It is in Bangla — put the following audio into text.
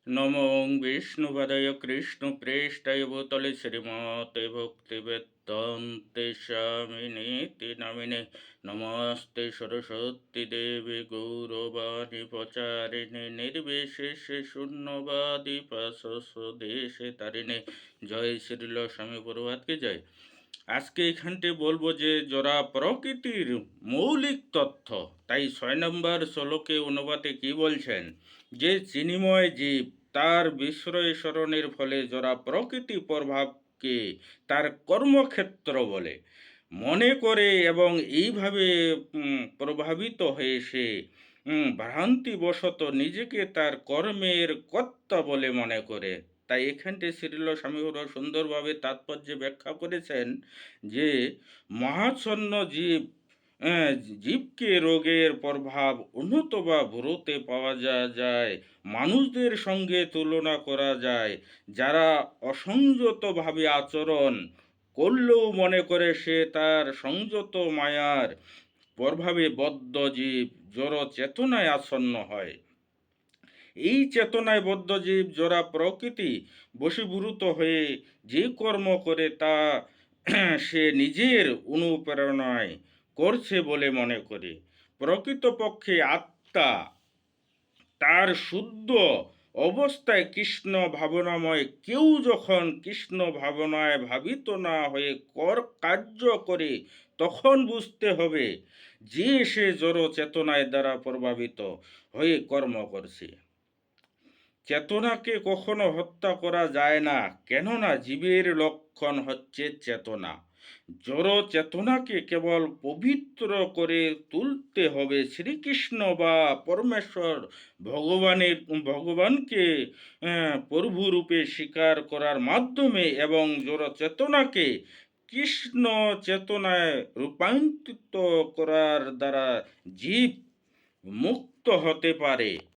নমো বিষ্ণুপদায় কৃষ্ণপ্রেষ্ঠায় ভূতলে শ্রীমতে ভক্তিবেদান্তে স্বামিনীতি নামিনে নমস্তে সরস্বতী দেবী গৌরবাণী প্রচারিণে নির্বিশেষে শূন্যবাদী দেশে তারিণে। জয় শ্রীল স্বামী প্রভাতকে জয়। আজকে এখানটি বলবো যে যারা প্রকৃতির মৌলিক তথ্য, তাই 6 নম্বর শ্লোকে অনুবাদে কি বলছেন যে চিন্ময় জীব তার বিশ্লেষণের ফলে যারা প্রকৃতি প্রভাবকে তার কর্মক্ষেত্র বলে মনে করে এবং এইভাবে প্রভাবিত হয়ে সে ভ্রান্তিবশত নিজেকে তার কর্মের কর্তা বলে মনে করে। তাই এখানটি শ্রীল স্বামীগুরু সুন্দরভাবে তাৎপর্য ব্যাখ্যা করেছেন যে মহাচ্ছন্ন জীব জীবকে রোগের প্রভাব উন্নত বা বুড়োতে পাওয়া যায়, মানুষদের সঙ্গে তুলনা করা যায়। যারা অসংযতভাবে আচরণ করলেও মনে করে সে তার সংযত মায়ার প্রভাবে বদ্ধ জীব জড় চেতনায় আচ্ছন্ন হয়। এই চেতনায় বদ্ধ জীব যারা প্রকৃতি বশীভূত হয়ে যে কর্ম করে তা সে নিজের অনুপ্রেরণায় করছে বলে মনে করে। প্রকৃতপক্ষে আত্মা তার শুদ্ধ অবস্থায় কৃষ্ণ ভাবনাময়। কেউ যখন কৃষ্ণ ভাবনায় ভাবিত না হয়ে কার্য করে তখন বুঝতে হবে যে সে জড় চেতনায় দ্বারা প্রভাবিত হয়ে কর্ম করছে। চেতনাকে কখনো হত্যা করা যায় না, কেননা জীবের লক্ষণ হচ্ছে চেতনা। জড় চেতনাকে কেবল পবিত্র করে তুলতে হবে শ্রীকৃষ্ণ বা পরমেশ্বর ভগবানকে প্রভুরূপে স্বীকার করার মাধ্যমে এবং জড় চেতনাকে কৃষ্ণ চেতনায় রূপান্তরিত করার দ্বারা জীব মুক্ত হতে পারে।